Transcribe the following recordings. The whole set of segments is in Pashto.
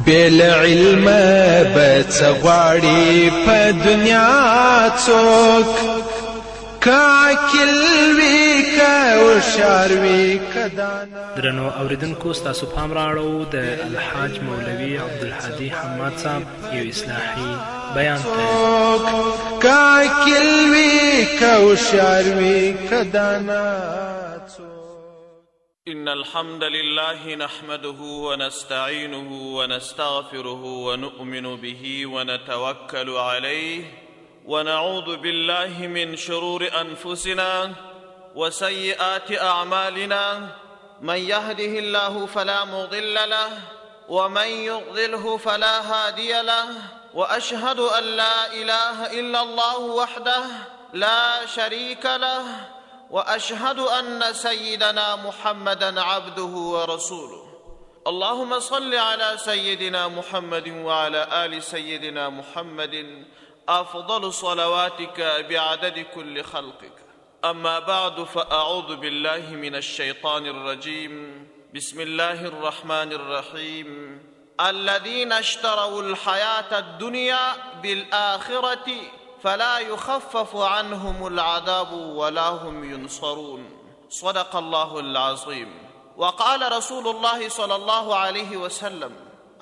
بیل علم بڅ غواړي په دنیا څوک که عاقل وي که هوښیار وي که دانا. درنو اورېدونکو ستاسو پام راوړو د الحاج مولوي عبدالهادي حماد صاحب یو اصلاحي بیان ته. که عاقل وي که هوښیار وي که دانا څوک. إن الحمد لله نحمده ونستعينه ونستغفره ونؤمن به ونتوكل عليه ونعوذ بالله من شرور أنفسنا وسيئات أعمالنا من يهده الله فلا مضل له ومن يضلله فلا هادي له وأشهد أن لا إله إلا الله وحده لا شريك له وأشهد أن سيدنا محمدا عبده ورسوله. اللهم صل على سيدنا محمد وعلى آل سيدنا محمد أفضل صلواتك بعدد كل خلقك. أما بعد فأعوذ بالله من الشيطان الرجيم. بسم الله الرحمن الرحيم. الذين اشتروا الحياة الدنيا بالآخرة فلا يخفف عنهم العذاب ولا هم ينصرون. صدق الله العظيم. وقال رسول الله صلى الله عليه وسلم: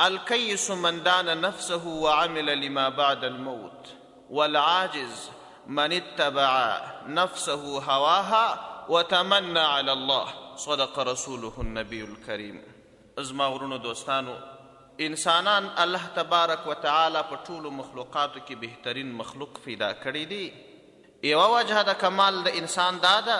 الكيس من دان نفسه وعمل لما بعد الموت، والعاجز من اتبع نفسه هواها وتمنى على الله. صدق رسوله النبي الكريم. ازما ورونو دوستانو، انسانان الله تبارک و تعالی په ټولو مخلوقاتو کې بهترین مخلوق پیدا کړی دی. یوه وجه د کمال د انسان دا ده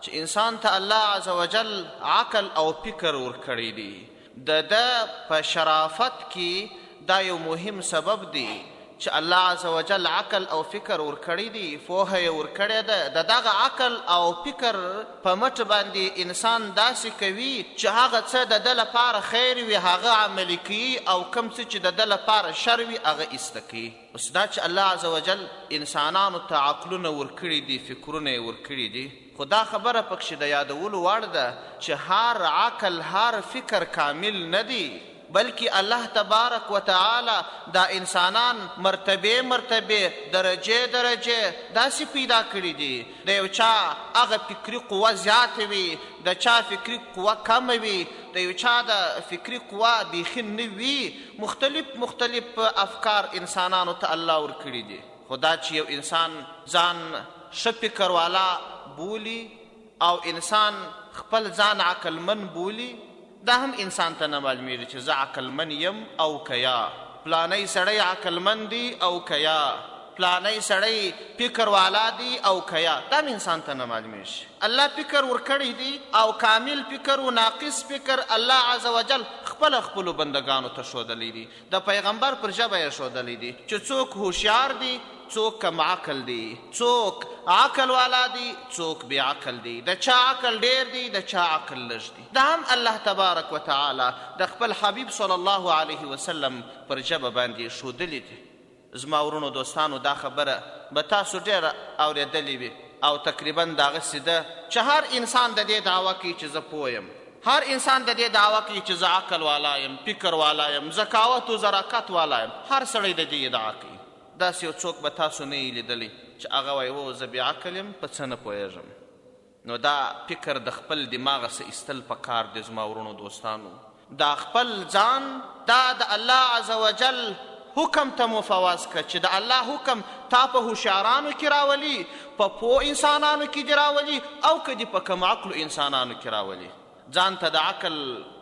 چې انسان ته الله عز وجل عقل او فکر ورکړی دی. د ده په شرافت کې دا یو مهم سبب دی چې الله عز وجل عقل او فکر ورکړی دی، پوهه یې ورکړې ده. د دغه عقل او فکر په مټ باندې انسان داسې کوي چې هغه څه د ده لپاره خیر وي هغه عملي کوي، او کوم څه چې د ده لپاره شر وي هغه ایسته کوي. اوس دا چې الله عز وجل انسانانو ته عقلونه ورکړي دي، فکرونه یې ورکړي دي، خو دا خبره پکښې د یادولو وړ ده چې هر عقل هر فکر کامل نه دی، بلکې الله تبارک و تعالی دا انسانان مرتبه مرتبه درجه درجه داسې پیدا کړي دي. د یو چا هغه فکري قوه زیاته وي، د چا فکري قوه کمه وي، د یو چا د فکري قوه بیخي نه وي. مختلف افکار انسانانو ته الله ورکړي دي. خو دا چې یو انسان ځان ښه فکر والا بولي او انسان خپل ځان عقلمن بولي، دا هم انسان ته نه معلومیږي چې زه عقلمن یم او که یا. پلانی سړی عقلمن دی او که یا، پلانی سړی فکر والا دی او که یا، دا هم انسان ته نه معلومیږي. الله فکر ورکړی دی او کامل فکر و ناقص فکر الله عز وجل خپلو بندگانو ته ښودلی دی. د پیغمبر پر ژبه یې ښودلی دی چې څوک هوښیار دی، څوک کم عقل دی، څوک عقل والا دی، څوک بې عقل دی، د چا عقل ډیر دی، د چا عقل لږ دی. دا هم الله تبارک و تعالی د خپل حبیب صلی الله علیه وسلم پر ژبه باندې ښودلی دی. زما ورونو دوستانو، دا خبره به تاسو ډېره اورېدلې وي او تقریبا دغسې ده چې هر انسان د دې دعوه کوي چې زه پوه یم، هر انسان د دې دعوه کوي چې زه عقل والا یم، فکر والا یم، ذکاوت و ذراکت والا یم. هر سړی د دې ادعا کوي. داسې یو څوک به تاسو نه یې لیدلی چې هغه وایي او زه بې عقل یم، په څه نه پوهېږم. نو دا فکر د خپل دماغه څه ایستل پکار دی. زما ورونو دوستانو، دا خپل ځان دا د الله عز وجل حکم ته مفوض کړه چې د الله حکم تا په هوښیارانو کې راولي، په پوه انسانانو کې دې راولي، او که دې په کم عقلو انسانانو کې راولي. ځان ته د عقل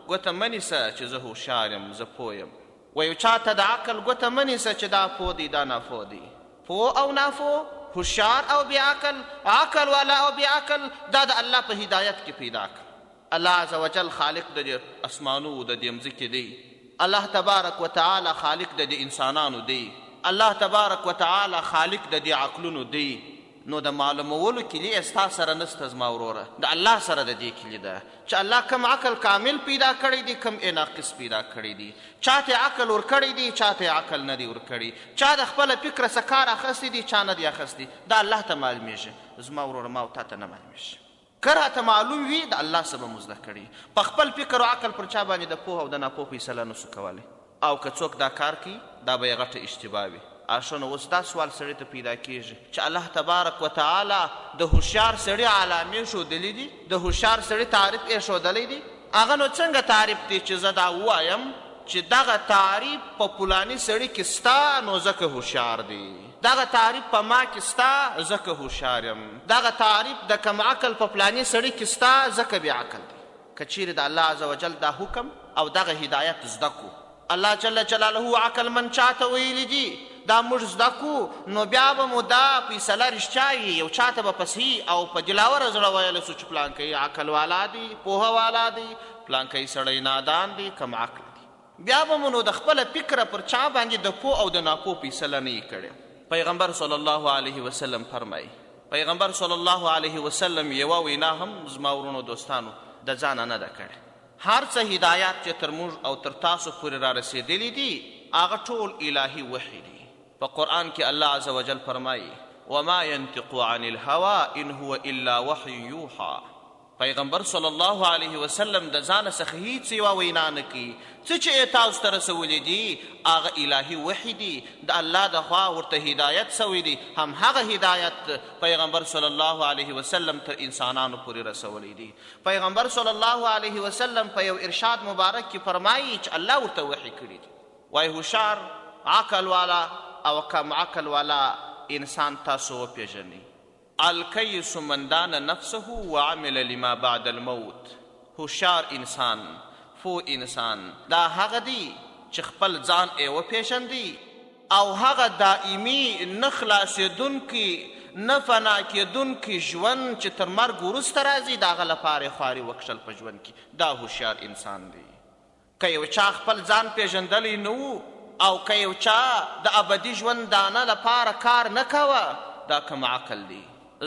ګوته مه نیسه چې زه هوښیار یم، زه پوه یم. و یو چا ته د عقل ګوته مه نیسه چې دا پوه دی دا ناپوه دی. پوه او ناپوه، هوښیار او بې عقل، عقل والا او بې عقل، دا د الله په هدایت کې پیدا کړه. الله عز وجل خالق د دې اسمانو د دې مځکې دی. الله تبارک و تعالی خالق د دې انسانانو دی. الله تبارک و تعالی خالق د دې عقلونو دی. نو د معلومولو کلي ستا سره نسته زما وروره، د الله سره د دې کلي ده چې الله کم عقل کامل پیدا کړی دی، کم ناقص پیدا کړی دی. چاته عقل ورکړی دی، چاته عقل نه دی ورکړی، چا د خپله فکره څه کار اخیستی دی، چا نه دی اخیستی. دا الله ته معلومیږي. زما وروره ما او تا ته نه معلومیږي. که راته معلوم وي د الله څه به مو زده کړي. په خپل فکر او عقل پر چا باندې د پوه او د ناپوه فیصله نسو کولی. او که څوک دا کار کوي دا به یې غټه اشتباه وي. نو اوس دا سوال سړي ته پیدا کېږي چې الله تبارک وتعالی د هوښیار سړي علامې ښودلي دي، د هوښیار سړي تعریف یې ښودلی دی. هغه نو څنګه تعریف دی چې زه دا ووایم چې دغه تعریف په فلاني سړي کې ستا نو ځکه هوښیار دی، دغه تعریف په ما کې ستا ځکه هوښیار یم، دغه تعریف د کم عقل په فلاني سړي کې ستا ځکه بې عقل دی. که چیرې د الله عز وجل دا حکم او دغه هدایت زده کو، الله جل جلاله عقل من چاته ویلی دي دا موږ زده کو، نو بیا به مو دا فیصله رښتیا وي. یو چاته به په صحیح او په دلاوره زړه ویلی سو چې پلانکی عقل والا دی، پوهه والا دی، پلانکی سړی نادان دی، کم عقل دی. بیا به مو نو د خپله فکره پر چا باندې د پوه او د ناپوه فیصله نه یې کړې. پیغمبر صلی الله علیه وسلم فرمایي، پیغمبر صلی الله علیه وسلم یوه وینا هم زما ورونو دوستانو د ځانه نه ده کړې. هر څه هدایات چې تر موږ او تر تاسو پورې را رسېدلي دي هغه ټول الهي وحی دی. په قرآن کې الله عز وجل فرمایي وما ينطق عن الهوى ان هو الا وحی یوحى. پیغمبر صلی الله علیه وسلم د ځانه څخه هیڅ یوه وینا نه کوي. څه چې تاسو ته رسولی دي هغه الهي وحی دی، د الله د خوا ورته هدایت سوی دی. هم هغه هدایت پیغمبر صلی الله علیه وسلم تر انسانانو پورې رسولی دی. پیغمبر صلی الله علیه وسلم په یو ارشاد مبارک کې فرمایي چې الله ورته وحی کړي دي. وایي هوښیار عقل والا او کم عقل والا انسان تاسو وپېژنئ. الکیس من دان نفسه وعمل لما بعد الموت. هوښیار انسان، فو انسان دا هغه دی چې خپل ځان یې وپېژندي او هغه دائمي نه خلاصېدونکي نه فنا کېدونکي ژوند چې تر مرګ وروسته راځي د هغه لپاره یې خواري وکښل په ژوند کې، دا هوښیار انسان دی. که یو چا خپل ځان پېژندلی نه و او که یو چا د ابدي ژوند دانه لپاره کار نه کوه دا کم عقل دی.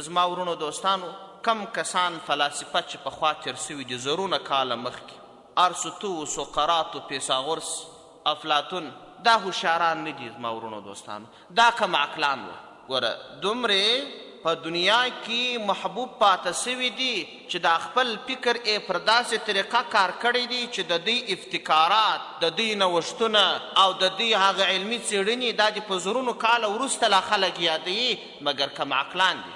زما ورونو دوستانو کم کسان فلاسفه چې پخوا تېر سوي دي زرونه کاله مخکې، ارسطو، سقراط، پیثاغورس، افلاطون، دا هوښیاران نه دي زما ورونو دوستانو، دا کم عقلان وه. ګوره دومرې په دنیا کې محبوب پاته سوي دي چې دا خپل فکر یې پر داسې طریقه کار کړی دی چې د دوی ابتکارات، د دوی نوښتونه او د دوی هغه علمي څېړنې دا د په زرونو کاله وروسته لا خلک یادوي، مګر کم عقلان دي.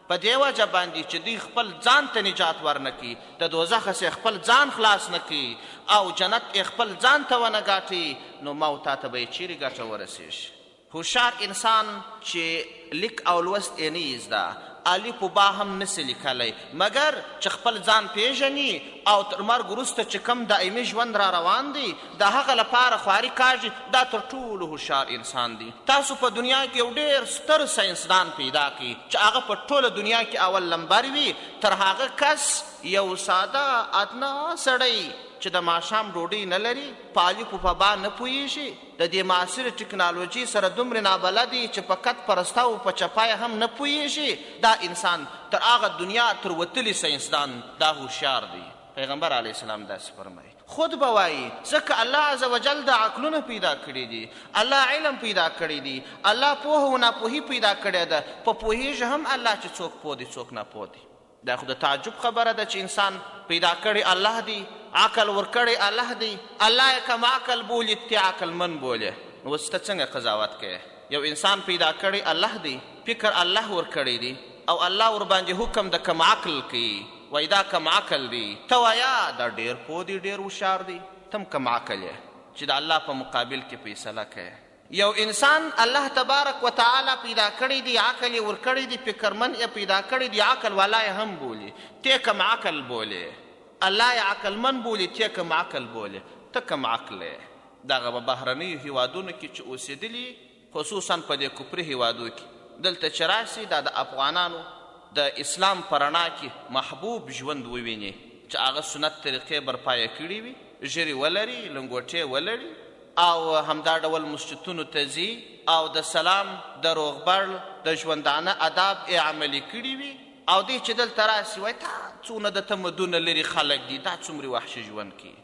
په دې وجه باندې چې دوی خپل ځان ته نجات ورنه کړي، د دوزخ څخه خپل ځان خلاص نه کړي او جنت یې خپل ځان ته ونه ګاټي، نو ما او تا ته به یې چیرې ګټه ورسېږي. هوښیار انسان چې لیک او لوست یې نه یې زده، الف و با هم نسي لیکلی، مګر چې خپل ځان پیژني او تر مرګ وروسته چې کوم دایمي ژوند را روان دی د هغه لپاره خواري کاږي، دا تر ټولو هوښیار انسان دی. تاسو په دنیا کې یو ډېر ستر ساینسدان پیدا کړي چې هغه په ټوله دنیا کې اول نمبر وي، تر هغه کس یو ساده ادنا سړی چې د ماښام ډوډۍ نه لري، په الف و په با نه پوهېږي، د دې معاصرې ټکنالوژي سره دومرې نابلد دی چې په کت پرسته او په چپای هم نه پوهېږي، دا انسان تر هغه دنیا تر وتلي ساینسدان دا هوښیار دی. پیغمبر علیه السلام داسې فرمایي. خود به وایي ځکه الله عز وجل دا عقلونه پیدا کړي دي، الله علم پیدا کړی دی، الله پوهه و ناپوهي پیدا کړې ده. په پوهېږي هم الله چې څوک پوه دی څوک ناپوه دی. دا خو د تعجب خبره ده چې انسان پیدا کړی الله دی، عقل ورکړی الله دی، الله یې کم عقل بولي تی عقل من بولې. اوس ته څنګه قضاوت کوې؟ یو انسان پیدا کړی الله دی، فکر الله ورکړی دی او الله ورباندې حکم د کم عقل کوي، وایي دا کم عقل دی. ته وایه دا ډېر پوه دی، ډېر هوښیار دی، تم کم عقل یې چې د الله په مقابل کې فیصله کوې. یو انسان الله تبارک وتعالی پیدا کړی دی، عقل یې ورکړی دی، فکرمند یې پیدا کړی دی، عقل والا یې هم بولي، ته کم عقل بولې. الله یې عقلمند بولي، ته کم عقل بولې، ته کم عقل یې. دغه په بهرنیو هیوادونو کې چې اوسېدلي، خصوصا په دې کفري هیوادو کې، دلته چې راشي دا د افغانانو د اسلام په رڼا کې محبوب ژوند وویني چې هغه سنت طریقې برپایه کړي وي، ژیرې ولري، لنګوټې ولري او همدا ډول مسجدونو ته ځي او د سلام، د روغبړ، د ژوندانه آداب یې عملي کړي وي. او دی چې دلته راسي وایي تا څونه د تمدونه لري خلک دي، دا څومرې وحشي ژوند کوي.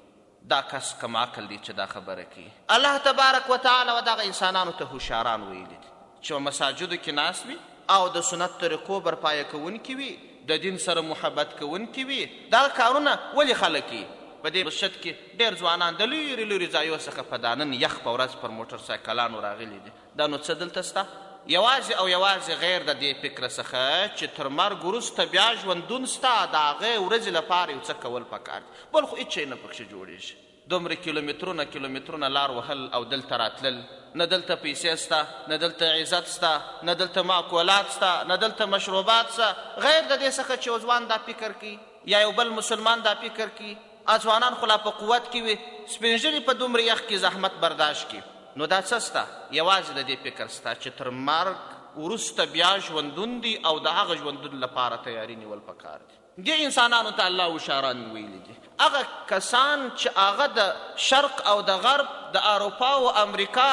دا کس کم عقل دی چې دا خبره کوي. الله تبارک وتعالی و دغه انسانانو ته هوښیاران ویلي دي چې مساجدو کې ناست وي او د سنت طریقو برپایه کوونکي وي، د دین سره محبت کوونکي وي. دغه کارونه ولې خلک کوي؟ په دې مسجد کې ډېر ځوانان د لرې لرې ځایو څخه په دا نن یخ په ورځ پر موټر سایکلانو راغلي دي. دا نو څه دلته سته؟ یوازې او یوازې غیر د دې فکره څخه چې تر مرګ وروسته بیا ژوندون سته، د هغې ورځې لپاره یو څه کول پکار دي. بل خو هېڅ شی نه پکښې جوړېږي. دومره کیلومترونه لار وهل او دلته راتلل، نه دلته پیسې سته، نه دلته عزت سته، نه دلته معقولات سته، نه دلته مشروبات سته، غیر د دې څخه چې یو ځوان دا فکر کوي یا یو بل مسلمان دا فکر کوي. ځوانان خو لا په قوت کې وي، سپین ږیري په دومره یخ کې زحمت برداشت کړي. نو دا څه سته؟ یوازې د دې فکر سته چې تر مرګ وروسته بیا ژوندون دي او د هغه ژوندون لپاره تیاري نیول پکار دي. دې انسانانو ته الله هوښیاران ویلي دي. هغه کسان چې هغه د شرق او د غرب د اروپا او امریکا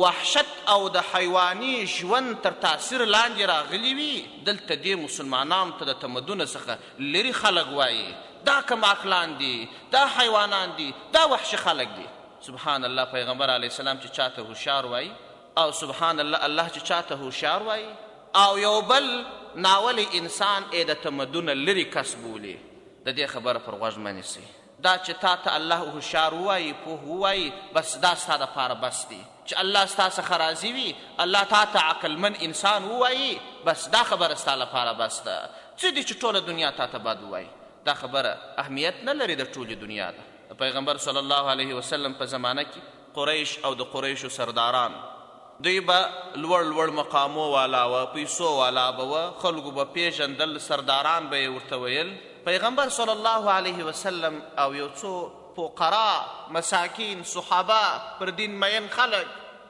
وحشت او د حیواني ژوند تر تاثیر لاندې راغلي وي، دلته دې مسلمانانو ته د تمدن څخه لرې خلک وایي دا کم عقلان دي، دا حیوانان دي، دا وحشي خلک دي. سبحان الله، پیغمبر علیه السلام چې چاته هوښیار وایي، او سبحان الله الله چې چاته هوښیار وایي، او یو بل ناولی انسان د تمدن لرې کس بولي، د دې خبره پر غوږ مه نیسئ. دا چې تا ته الله هوښیار ووایي، پوه ووایي، بس دا ستا دپاره بس دی. چې الله ستا څخه راضي وي، الله تا ته عقلمن انسان ووایي، بس دا خبره ستا لپاره بس ده. څه دي چې ټوله دنیا تا ته بد ووایي، دا خبره اهمیت نه لري د ټولې دنیا ده. د پیغمبر صلی الله علیه وسلم په زمانه کې قریش او د قریشو سرداران دوی به لوړ مقامو والا و، پیسو والا به و، خلکو به پیژندل، سرداران به یې ورته ویل. پیغمبر صلی الله علیه وسلم او یو څو فقرا، مساکین، صحابه، پر دین مین خلک،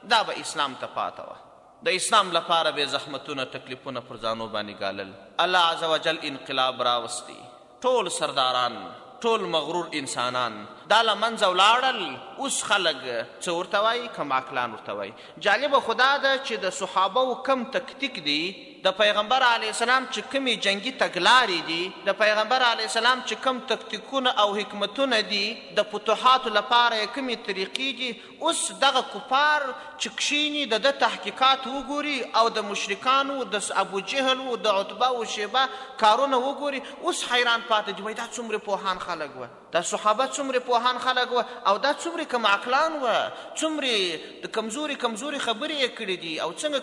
دا به اسلام ته پاته وه. د اسلام لپاره به زحمتونه، تکلیفونه پر ځانو باندې ګالل. الله عز وجل انقلاب راوستی. ټول سرداران، ټول مغرور انسانان دا له منځه ولاړل. اوس خلک څه ورته وایي؟ کم عقلان ورته وایي. جالبه خدا ده چې د صحابو کم تکتیک دی، د پیغمبر علیه السلام چې کمې جنگي تګلارې دي، د پیغمبر علیه السلام چې کم تکتیکونه او حکمتونه دي، د فتوحاتو لپاره یې کمې طریقې دي، اوس دغه کفار چې کښیني د ده تحقیقات وګوري او د مشرکانو د ابو جهل و د عتبه و شیبه کارونه وګوري، اوس حیران پاتې دي. وایي دا څومره پوهان خلک وه، دا صحابه څومره پوهان خلک وه، او دا څومره کم عقلان وه، څومره د کمزوري خبرې یې کړي دي، او څنګه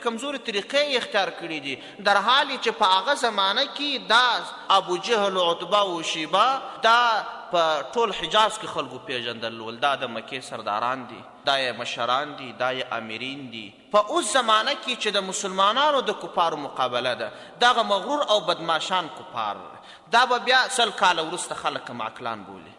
کمزوري طریقې یې اختیار کړي دي، در حالی چې په هغه زمانه کې دا ابو جهل و عتبه و شیبه دا په ټول حجاز کې خلکو پیژندل ول، دا د مکې سرداران دي، دا یې مشران دي، دا یې امیرین دي. په اوس زمانه کې چې د مسلمانانو د کفارو مقابله ده، دغه مغرور او بدماشان کفار، دا به بیا 100 کاله وروسته خلک کم عقلان بولي.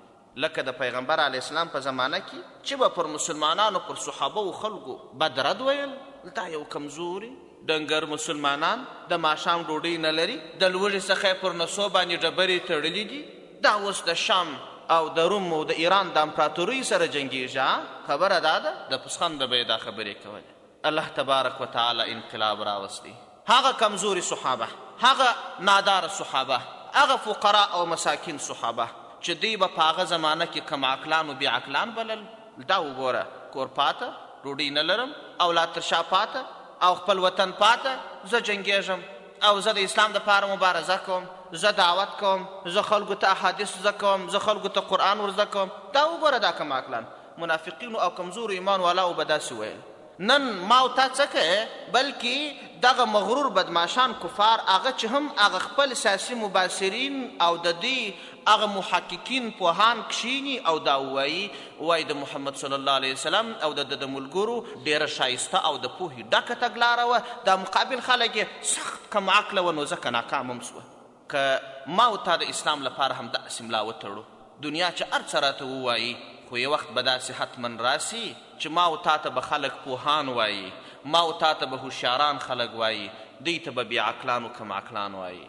لکه د پیغمبر علیه السلام په زمانه کې چې به پر مسلمانانو، پر صحابه و خلکو بد رد ویل، دا یو کمزوري ډنګر مسلمانان د ماښام ډوډۍ نه لري، د لوږې څخه یې پر نسو باندې ډبرې تړلي دي، دا اوس د شام او د روم او د ایران د امپراتورۍ سره جنګېږي. خبره دا ده، د پسخنده به یې دا خبرې کولې. الله تبارک وتعالی انقلاب راوستی. هغه کمزوري صحابه، هغه نادار صحابه، هغه فقرا او مساکین صحابه چې دوی به په هغه زمانه کې کم عقلان و بې عقلان بلل، دا وګوره کور پاته، ډوډۍ نه لرم، اولاد تر شا پاته، او خپل وطن پاته، زه جنګېږم او زه د اسلام دپاره مبارزه کوم، زه دعوت کوم، زه خلکو ته احادیث زده کوم، زه خلکو ته قرآن ورزده کوم. دا وګوره دا کم عقلان منافقینو او کمزورو ایمان والاو به داسې ویل. نن ما او تا څه کوې؟ بلکې دغه مغرور بدماشان کفار، هغه چې هم هغه خپل سیاسي مباصرین او د دې هغه محققین پوهان کښیني او دا وایي د محمد صلی الله علیه وسلم او د ملګرو ډېره ښایسته او د پوهې ډکه تګلاره وه، دا مقابل خلک یې سخت کم عقله وه، نو ځکه ناکام هم سوه. که ما او تا د اسلام لپاره هم داسې ملا وتړو، دنیا چې هر څه راته ووایي، خو یو وخت به داسې حتما راسي چې ما او تا ته به خلک پوهان وایي، ما او تا ته به هوښیاران خلک وایي، دوی ته به بې عقلان و کم عقلان وایي.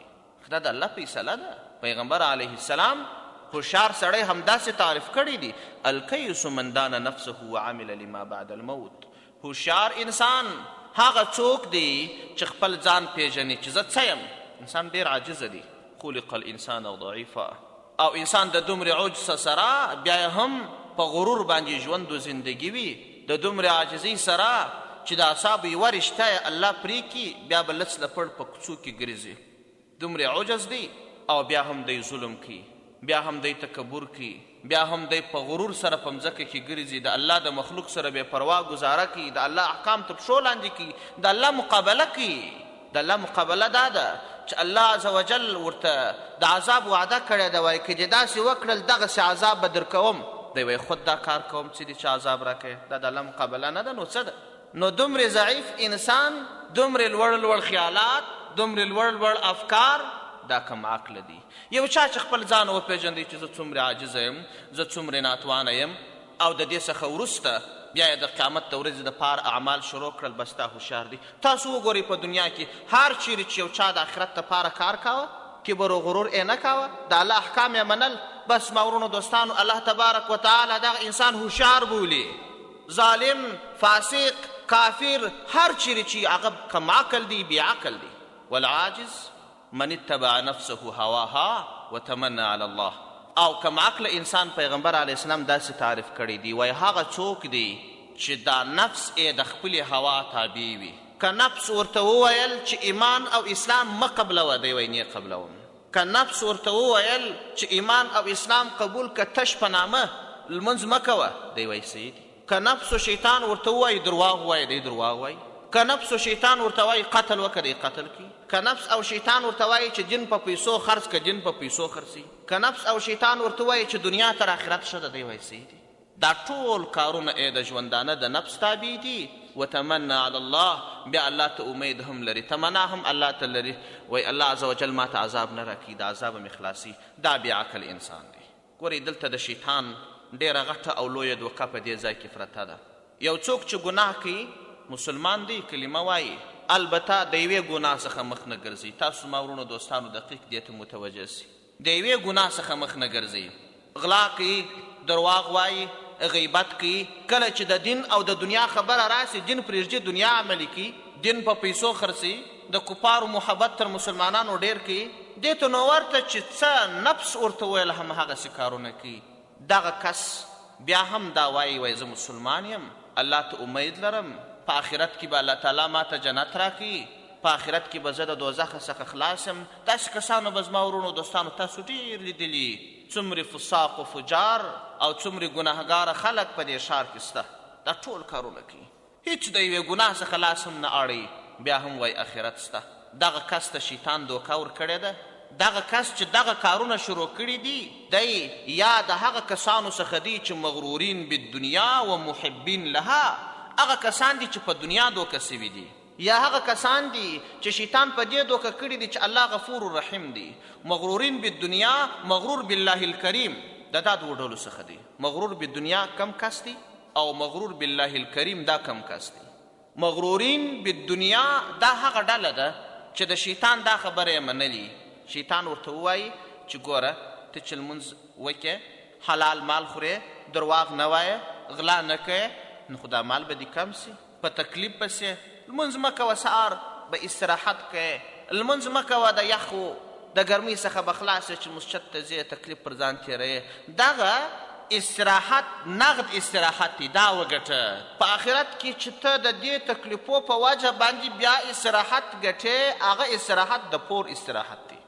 دا د الله فیصله ده. پیغمبر علیه السلام هوښیار سړی همداسې تعریف کړی دی: الکیس من دان نفسه وعمل لما بعد الموت. هوښیار انسان هغه څوک دی چې خپل ځان پیژني چې زه څه یم. انسان ډېر عاجزه دی، خلق الانسان ضعیفا، او انسان د دومره عجز سره بیا هم په غرور باندې ژوند و زندگی وي، د دومره عاجزۍ سره چې د اعصابو یوه رشته یې الله پرې کړي، بیا به لڅ لپړ په کوڅو کې ګرځي. دومره عجز دی او بیا هم دی ظلم کوي، بیا هم دی تکبر کوي، بیا هم دی په غرور سره په مځکه کې ګرځي، د الله د مخلوق سره بې پروا ګزاره کوي، د الله احکام تر پښو لاندې کوي، د الله مقابله کوي. د الله مقابله دا ده چې الله عز وجل ورته د عذاب وعده کړې ده، وایي که دې داسې وکړل دغسې عذاب به درکوم. دی وایي خود دا کار کوم چې دې چې عذاب راکوې. دا د الله مقابله نه ده. نو څه ده؟ نو دومره ضعیف انسان، دومره لوړ خیالات، دومره لوړ افکار، دا کم عقل دي. یو چا چې خپل ځان وپېژندی چې زه څومره عاجزه یم، زه څومره ناتوانه یم، او د دې څخه وروسته بیا یې د قیامت د ورځې دپاره اعمال شروع کړل، بس دا هوښیار دی. تاسو وګورئ په دنیا کې هر چیرې چې یو چا د آخرت دپاره کار کاوه، کبر و غرور یې نه کاوه، د الله احکام یې منل، بس ما ورونو دوستانو الله تبارک وتعالی دغه انسان هوښیار بولي. ظالم، فاسق، کافر، هر چیرې چې هغه کم عقل دی، بې عقل دی. والعاجز من اتبع نفسه هواها وتمنى على الله. او کم عقل انسان پیغمبر علیه السلام داسې تعریف کړی دی، وایي هغه څوک دی چې دا نفس یې د خپلې هوا تابع وي. که نفس ورته وویل چې ایمان او اسلام مه قبلوه، دی وایي نه قبلوم. که نفس ورته وویل چې ایمان او اسلام قبول که تش په نامه لمونځ مه کوه، دی وایي صحیح دی. که نفس و شیطان ورته ووایي درواغ وایي، دی درواغ وایي. که نفس و شیطان ورته وایي قتل وکړه، دی قتل کی. که نفس او شیطان ورته وایي چې جن په پیسو خرڅ که، جن په پیسو خرڅي. که نفس او شیطان ورته وایي چې دنیا تر آخرت ښه ده، دی وایي صحیح دی. دا ټول کارونه د ژوندانه د نفس تابع دي. وتمنى على الله، بیا الله ته امید هم لري، تمنا هم الله ته لري، وایي الله عز وجل ما ته عذاب نه راکړي، د عذاب مې خلاصي. دا بې عقل انسان دی. ګورئ دلته د شیطان ډېره غټه او لویه دوکه په دې ځای کې پرته ده. یو څوک چې ګناه کوي، مسلمان دی، کلمه وایي، البته د یوې ګناه څخه مخ نه ګرځي. تاسو ما ورونو دوستانو دقیق دې ته متوجه سي، د یوې ګناه څخه مخ نه ګرځي. غلا کوي، درواغ وایي، غیبت کوي. کله چې د دین او د دنیا خبره راسي، دین پرېږدي، دنیا عملي کوي، دین په پیسو خرڅي، د کفارو محبت تر مسلمانانو ډېر کوي. دې ته نو ورته چې څه نفس ورته ویل هم هغسې کارونه کوي. دغه کس بیا هم دا وایي، وایي زه مسلمان یم، الله ته امید لرم، په آخرت کې به الله تعالی ما ته جنت راکړي، په آخرت کې به زه د دوزخ څخه خلاص یم. داسې کسانو به زما ورونو دوستانو تاسو ډېر لیدلي، څومره فساق و فجار او څومره ګناهګاره خلک په دې ښار کې شته. دا ټول کارونه کوي، هیڅ د یوې ګناه څخه لاس هم نه اړوي، بیا هم وایي آخرت شته. دغه کس ته شیطان دوکه ورکړې ده. دغه کس چې دغه کارونه شروع کړي دي، دی یا د هغه کسانو څخه دی چې مغرورین بالدنیا و محبین لها، هغه کسان دي چې په دنیا دوکه سوي دي، یا هغه کسان دي چې شیطان په دې دوکه کړي دي چې الله غفور رحیم دی. مغرورین بالدنیا، مغرور بالله الکریم، دا دوه ډولو څخه دی. مغرور بالدنیا کم کس دی، او مغرور بالله الکریم دا کم کس دی. مغرورین بالدنیا دا هغه ډله ده چې د شیطان دا خبره یې منلي. شیطان ورته ووایي چې ګوره ته چې لمونځ وکړې، حلال مال خورې، درواغ نه وایې، غلا نه کوې، نو خو دا مال به دې کم سي. په تکلیف پسې لمونځ مه کوه، سهار به استراحت کوې، لمونځ مه کوه د یخو د ګرمۍ څخه به خلاصې چې مسجد ته ځې، تکلیف پر ځان تېروې. دغه استراحت نغد استراحت دی، دا وګټه. په آخرت کې چې ته د دې تکلیفو په وجه باندې بیا استراحت ګټې، هغه استراحت د پور استراحت دی،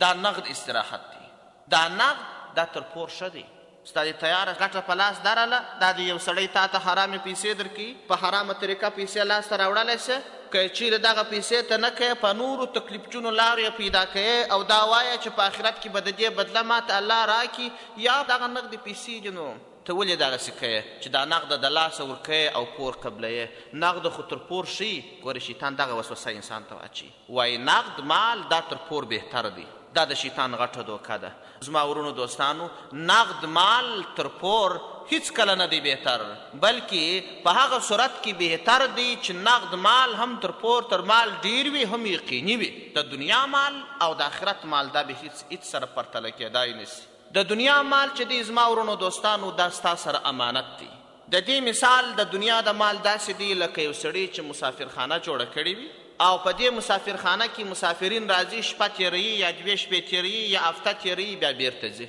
دا نغد استراحت دی. دا نغد دا تر پور ښه دی. ستا د تیاره ګټه په لاس درله، دا د یو سړی تا ته حرامې پیسې درکوي، په حرامه طریقه پیسې لاس ته راوړلی سه، که چیرې دغه پیسې ته نه کوې، په نورو تکلیفچونو لارو یې پیدا کوې، او دا وایه چې په آخرت کې به د دې بدله ماته الله راکړي، یا دغه نغدې پیسې دي. نو ته ولې دغسې کوې چې دا نغده د لاسه ورکوې او پور قبلوې؟ نغده خو تر پور شي. ګورې شیطان دغه وسوسه انسان ته واچي، وایي نغد مال دا تر پور بهتر دی. دا د شیطان غټه دوکه ده. زما ورونو دوستانو، نغد مال تر پور هیڅ کله نه دی بهتر، بلکې په هغه صورت کې بهتر دی چې نغد مال هم تر پور تر مال ډیر وي، هم یقیني وي. د دنیا مال او د آخرت مال دا به هیڅ سره پرتله کېدای نشي. د دنیا مال چې دی زما ورونو دوستانو، دا ستا سره امانت دی. د دې مثال د دنیا د مال داسې دی لکه یو سړي چې مسافرخانه جوړه کړې وي، او په دې مسافرخانه کې مسافرین راځي، شپه تېروي یا 2 شپې تېروي یا هفته تېروي، بیا بیرته ځي.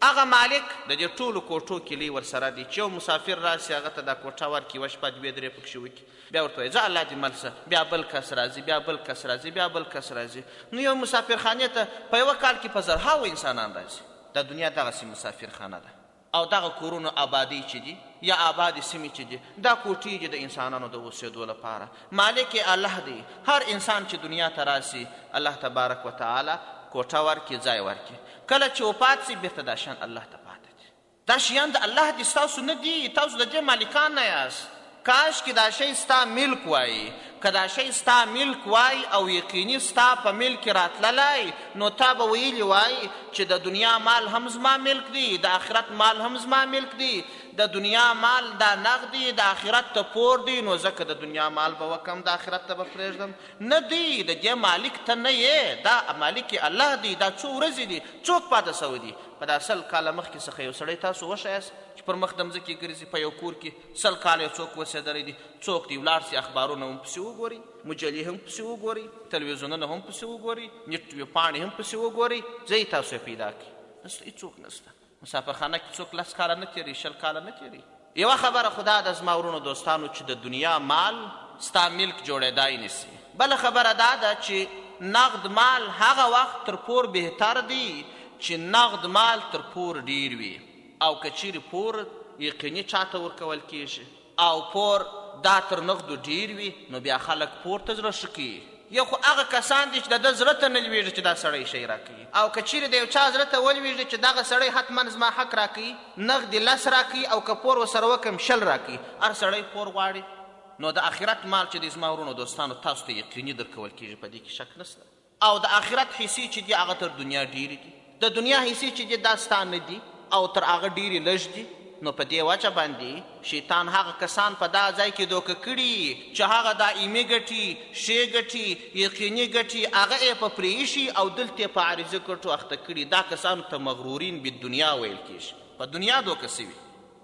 هغه مالک د دې ټولو کوټو کیلي ورسره دی چې یو مسافر راسي، هغه ته دا کوټه ورکړي، یوه شپه 2-3 پکښې وکړي، بیا ورته وایي ځه الله دې مل شه، بیا بل کس راځي، بیا بل کس راځي، بیا بل کس راځي. نو یو مسافرخانې ته په یوه کال کې په زرهاوو انسانان راځي. د دنیا دغسې مسافرخانه ده. او دغه کورونو آبادی چې دي یا آبادې سیمې چې دي دا کوټې دي د انسانانو د اوسېدو لپاره. مالک الله دی. هر انسان چې دنیا ته راسي الله تبارک وتعالی کوټه ورکړي، ځای ورکړي. کله چې وفات سي بیرته دا شیان الله ته پاتې دي. دا شیان د الله دي، ستاسو نه دي. تاسو د دې مالکان نه یاست. کاش کې دا شی ستا ملک وایي. که دا شی ستا ملک وای او یقیني ستا په ملک راتللی نو تا به ویلي وای چې د دنیا مال هم زما ملک دی، د آخرت مال هم زما ملک دی. د دنیا مال دا نغد دی، د آخرت ته پور دی، نو ځکه د دنیا مال به وکم د آخرت ته به پرېږدم. نه دی، د دې مالک ته نه یې، دا مالک الله دی. دا څو ورځې دي، څوک پاته سوی دی؟ په دا 100 کاله مخکې څخه یو سړی تاسو وښیاست چې پر مخ د مځکې ګرځي په یو کور کې 100 کاله یو څوک اوسېدلی دی. څوک دی ولاړ سي اخبارونه هم پسې وګوري، مجلې هم پسې وګوري، تلویزیونونه هم پسې وګوري، نیټ پاڼې هم پسې وګوري، ځای تاسو یې پیدا کړي. نسته، هېڅوک نسته. مسافرخانه کې څوک 10 کاله نه تېري، 20 کاله نه تېري. یوه خبره خو دا ده زما ورونو دوستانو چې د دنیا مال ستا ملک جوړېدای نسي. بله خبره دا ده چې نقد مال هغه وخت تر پور بهتر دی چې نقد مال تر پور ډیر وي. او که چیرې پور یقیني چاته ورکول کیږي او پور دا تر نقدو ډیر وي نو بیا خلک پور ته زړه ښه کوي. یو خو هغه کسان دي چې د ده زړه ته نه لویږي چې دا سړی شی راکوي. او که چیرې د یو چا زړه ته ولویږي چې دغه سړی حتما زما حق راکوي، نقد یې 10 راکوي او که پور ورسره وکړم 20 راکوي، هر سړی پور غواړي. نو د آخرت مال چې دی زما ورونو دوستانو تاسو ته یقیني درکول کیږي، په دې کې شک نشته. او د آخرت حصې چې دي هغه تر دنیا ډیرې دي. د دنیا حصې چې دي دا ستا نه دي او تر هغه ډیرې لږ دي. نو په دې وجه باندې شیطان هغه کسان په دا ځای کې دوکه کړي چې هغه دایمي ګټي، ښې ګټي، یقیني ګټي هغه یې په پرېښي او دلته یې په عارضي ګټو اخته کړي. دا کسانو ته مغرورین بالدنیا ویل کېږي، په دنیا دوکه سوي.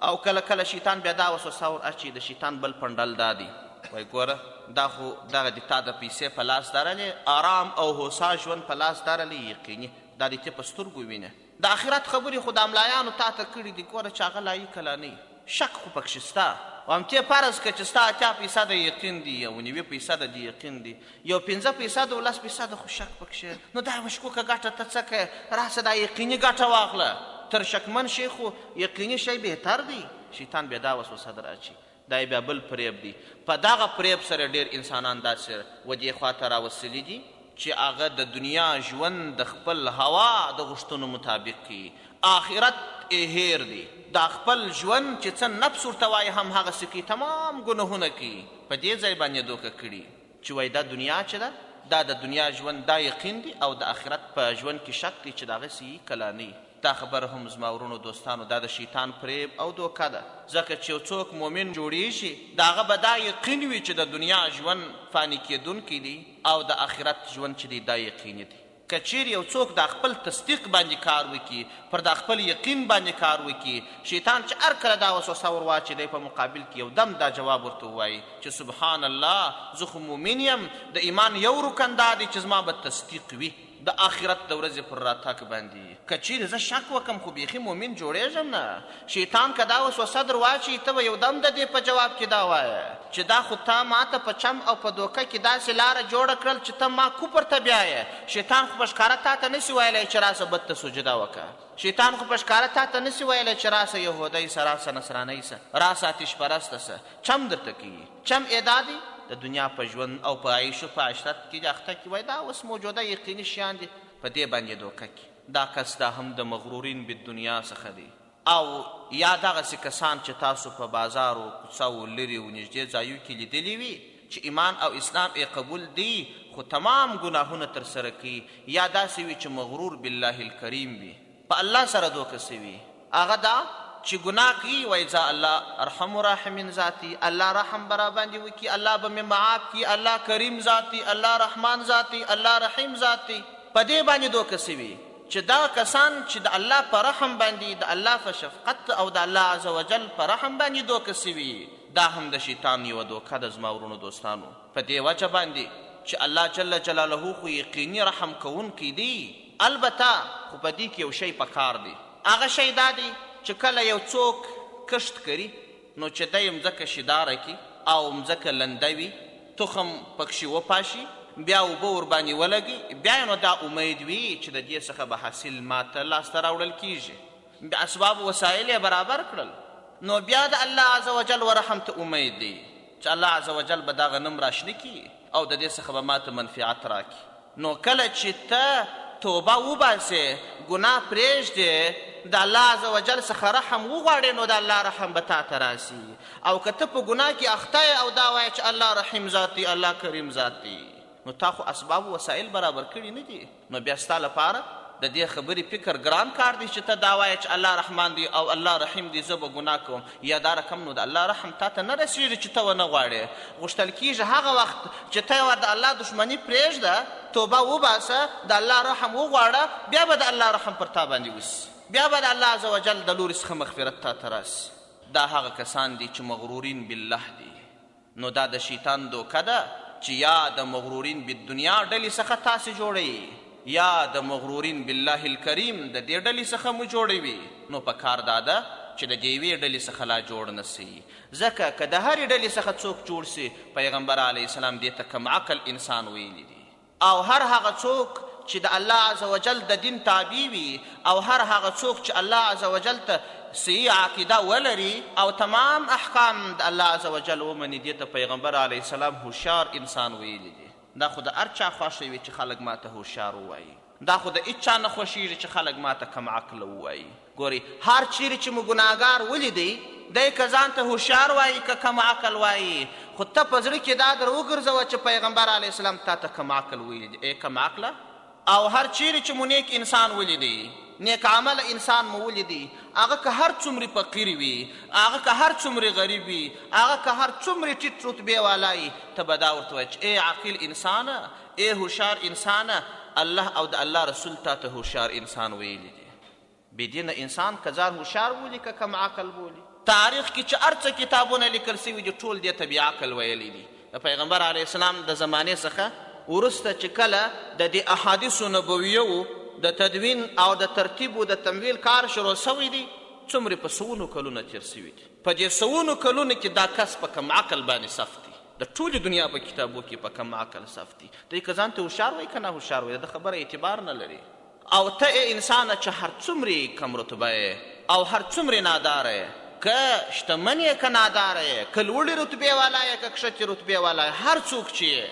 او کله کله شیطان بیا دا وسوسه ور اچي. د شیطان بل پنډل دا دی، وایي ګوره دا خو دغه د تا د پیسې په لاس درلې، آرام او هوسا ژوند په لاس درلې، یقیني دا د ته په سترګو وینه. د آخرت خبرې خو د املایانو تا ته کړي دي. ګوره چې هغه لایقه لا نه شک خو پکښې ستا. او همتې فرض که چې ستا 80% یقین دي یا 90% د یقین دي، یو 5% او 10% خو شک پکښې، نو دا مشکوکه ګټه ته څه کوې؟ راسه دا یقیني ګټه واخله. تر شکمن شی خو یقیني شی بهتر دی. شیطان بیا دا وسوسه در اچي. دا بیا بل فریب دی. په دغه فریب سره ډېر انسانان داسې و دې خواته راوسلي دي چې هغه د دنیا ژوند د خپل هوا د غوښتنو مطابق کوي. آخرت یې هیر دی. دا خپل ژوند چې څه نفس ورته وایي هم هغسې کوي، تمام ګناهونه کوي. په دې ځای باندې دوکه کړي چې وایي دا دنیا چې ده دا د دنیا ژوند دا یقین دی او د آخرت په ژوند کې شک دی چې دغسې کله نه. دا خبره هم زما ورونو دوستانو دا د شیطان فریب او دوکه ده. ځکه چې یو څوک مؤمن جوړیږي د هغه به دا یقین وي چې د دنیا ژوند فاني کېدونکی دی او د آخرت ژوند چې دی دا یقیني دی. که چیرې یو څوک د خپل تصدیق باندې کار وکړي، پر د خپل یقین باندې کار وکړي، شیطان چې هر کله دا وسوسه ور واچوي په مقابل کې یو دم دا جواب ورته ووایي چې سبحان الله زه خو مؤمن یم. د ایمان یو رکن دا دی چې زما به تصدیق وي د آخرت د ورځې پر راتګ باندې. که چیرې زه شک وکم خو بیخي مؤمن جوړېږم نه. شیطان که دا وسوسه در واچوي ته به یو دم د دې په جواب کې دا وایه چې دا خو تا ما ته په چم او په دوکه کې داسې لاره جوړه کړل چې ته ما کفر ته بیایې. شیطان خو په ښکاره تا ته نسي ویلی چې راسه بت ته سجده وکړه. شیطان خو په ښکاره تا ته نسي ویلی چې راسه یهودی سه، راسه نصرانی سه، راسه آتش پرسته سه. چم درته کوي. چم یې دا دی د دنیا په ژوند او په عیش و په عشرت کې د اخته کې وایي دا اوس موجوده یقیني شیان دي، په دې باندې دوکه کې. دا کس دا هم د مغرورین بالدنیا څخه دی. او یا دغسې کسان چې تاسو په بازار و کوڅه و لرې و نږدې ځایو کې لیدلي وي چې ایمان او اسلام یې قبول دی خو تمام ګناهونه ترسره کوي، یا داسې وي چې مغرور بالله الکریم وي، په الله سره دوکه سوي. هغه دا چې ګناه کوي وایي ځه الله ارحم راحمین ذاتي، الله رحم به راباندې وکړي، الله به مې معاف کړي، الله کریم ذاتي، الله رحمان ذاتي، الله رحیم ذاتي. په دې باندې دوکه سوي چې دا کسان چې د الله په رحم باندې، د الله په شفقت او د الله عز وجل په رحم باندې دوکه سوي، دا هم د شیطان یوه دوکه ده زما ورونو دوستانو. په دې وجه باندې چې الله جل جلاله خو یقیني رحم کوونکی دی. البته خو په دې کې یو شی پکار دی. هغه شی دا دی چې کله یو څوک کښت کړي نو چې دی مځکه شیداره کړي او مځکه لنده وي، تخم پکښې وپاشي، بیا اوبه ورباندې ولګي، بیا نو دا امید وي چې د دې څخه به حاصل ماته لاسته راوړل کیږي. اسباب وسایل یې برابر کړل، نو بیا د الله عز وجل ورحم ته امید دی چې الله عز وجل به دا غنم راشنه کړي او د دې څخه به ماته منفعت راکړي. نو کله چې ته توبه وباسې، ګناه پرېږدې، د الله عز وجل څخه رحم وغواړې، نو د الله رحم به تا ته راسي. او که ته په ګناه کې اخته یې او دا وایې چې الله رحیم ذات دی، الله کریم ذات دی، نو تا خو اسباب وسایل برابر کړي نه دي. نو بیا ستا لپاره د دې خبرې فکر ګران کار دی چې ته دا وایې چې الله رحمان دی او الله رحیم دی، زه به ګناه کوم یا دا رقم. نو د الله رحم تا ته نه رسېږي چې ته ونه غواړې. غوښتل کېږي هغه وخت چې ته ور د الله دښمني پرېږده، توبه وباسه، د الله رحم وغواړه، بیا به د الله رحم پر تا باندې وسي، بیا به د الله عز وجل د لوري څخه مغفرت تا ته راسي. دا هغه کسان دي چې مغرورین بالله دي. نو دا د شیطان دوکه ده چې یا د مغرورین بالدنیا ډلې څخه تاسې جوړوي یا د مغرورین بالله الکریم د دې ډلې څخه مو جوړوي. نو په کار دا ده چې د دې یوې ډلې څخه لا جوړ نه سي. ځکه که د هرې ډلې څخه څوک جوړ سي، پیغمبر علیه السلام دې ته کم عقل انسان ویلی دي. او هر هغه څوک چې د الله عز وجل د دین تابع وي او هر هغه څوک چې الله عز وجل ته صحیح عقیده ولري او تمام احکام د الله عز وجل ومني، دې ته پیغمبر علیه السلام هوښیار انسان ویلی دي. دا خو د هر چا خوښه وي چې خلک ماته هوښیار ووایي، دا خو د هېچا نه خوښېږي چې خلک ماته کم عقله ووایي. ګورئ، هر چیرې چې مو ګناهګار ولیدئ، دی که ځان ته هوښیار وایي که کم عقل وایي، خو ته په زړه کې دا در وګرځوه چې پیغمبر علیه السلام تا ته کم عقل ویلی دی. ای کم عقله. او هر چیرې چې مو نیک انسان ولیدئ، نیک عمل انسان مو ولیدي، هغه که هر څومره فقیر وي، هغه که هر څومره غریب وي، هغه که هر څومره ټیټ رتبې والا وي، ته به دا ورته وایې چې ای عاقل انسانه، ای هوښیار انسانه، الله او د الله رسول تا ته هوښیار انسان ویلی دی. بېدینه انسان که ځان هوښیار بولي که کم عقل بولي. تاریخ کې چې هر څه کتابونه لیکل سوي دي، ټول دې ته بې عقل ویلی دي. د پیغمبر علیه السلام د زمانې څخه وروسته چې کله د دې احادیثو نبویو د تدوین او د ترتیب او د تمویل کار شروع سوی دی، څومره په سوونو کلونه تیر سوي دي. په دې سوونو کلونو کې دا کس په کم عقل باندې صف دی. د ټولې دنیا په کتابو کې په کم عقل صف دی. دی که ځان ته هوښیار وایي که نه هوښیار وایي، د خبره اعتبار نه لري. او ته انسانه چې هر څومره کم رتبه یې او هر څومره ناداره یې، که شتمن یې که ناداره یې، که لوړې رتبې والا یې که کښتې رتبې والا یې، هر څوک چې یې،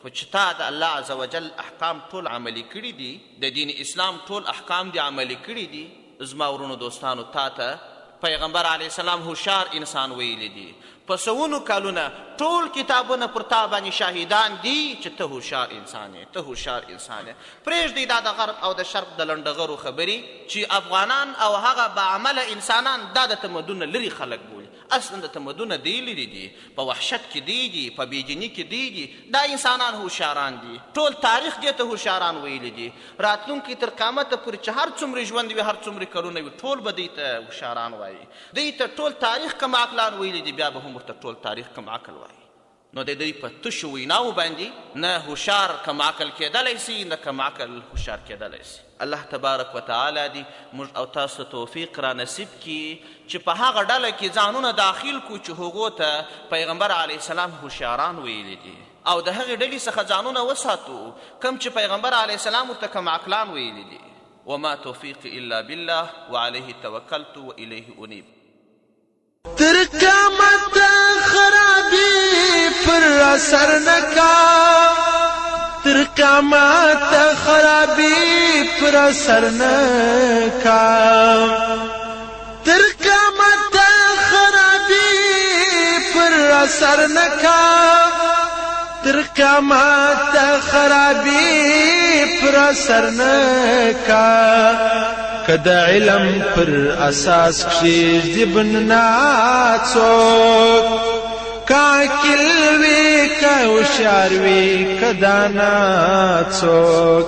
خو چې تا د الله عز وجل احکام ټول عملي کړي دي، د دین اسلام ټول احکام دې عملي کړي دي، زما ورونو دوستانو، تا ته پیغمبر علیه السلام هوښیار انسان ویلی دي. په سوونو کلونه ټول کتابونه پر تا باندې شاهدان دي چې ته هوښیار انسان یې، ته هوښیار انسان یې. پرېږدئ دا د غرب او د شرق د لنډغرو خبرې چې افغانان او هغه باعمله انسانان دا د تمدن لري خلک بولي. اصلا د تمدن دی لري دي، په وحشت کې دی، په بېدیني کې دی. دا انسانان هوښیاران دي. ټول تاریخ دې ته هوښیاران ویلی دي. راتلونکي تر قیامته پورې چې هر څومره ژوند وي، هر څومره کلونه وي، ټول به دوی ته هوښیاران وایي. دوی ته ټول تاریخ کم عقلان ویلی دي، بیا به هم ورته ټول تاریخ کم عقل وایي. نو د دوی په تشو ویناو باندې نه هوښیار کم عقل کېدلی سي، نه کم عقل هوښیار کېدلی سي. الله تبارک وتعالی دې موږ او تاسو توفیق را نصیب کړي چې په هغه ډله کې ځانونه داخل کړو چې هغو ته پیغمبر علیه السلام هوښیاران ویلي دي، او د هغې ډلې څخه ځانونه وساتو کوم چې پیغمبر علیه السلام ورته کم عقلان ویلي دي. وما توفیق الا بالله وعلیه توکلت والیه انیب. تر قیامت خرابی پر اثر نکا، تر قیامت خرابی پر اثر نکا، تر قیامت خرابی پر اثر نکا، تر قیامت خرابی پر اثر نکا. کد علم پر اساس کشیږدي بننا څوک، کاکل وی که هوښیار وي که دانا څوک.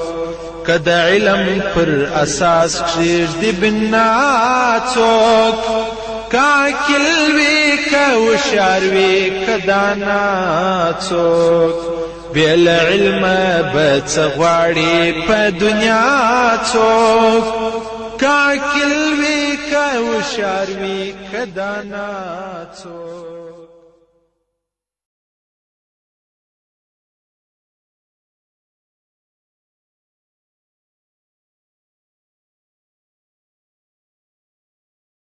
کد علم پر اساس کشیږدي بننا څوک، کاکل وی که هوښیار وي که دانا څوک. بېل علمه به څه غواړي په دنیا څوک، کاکل وی که هوښیار وي که دانا څوک.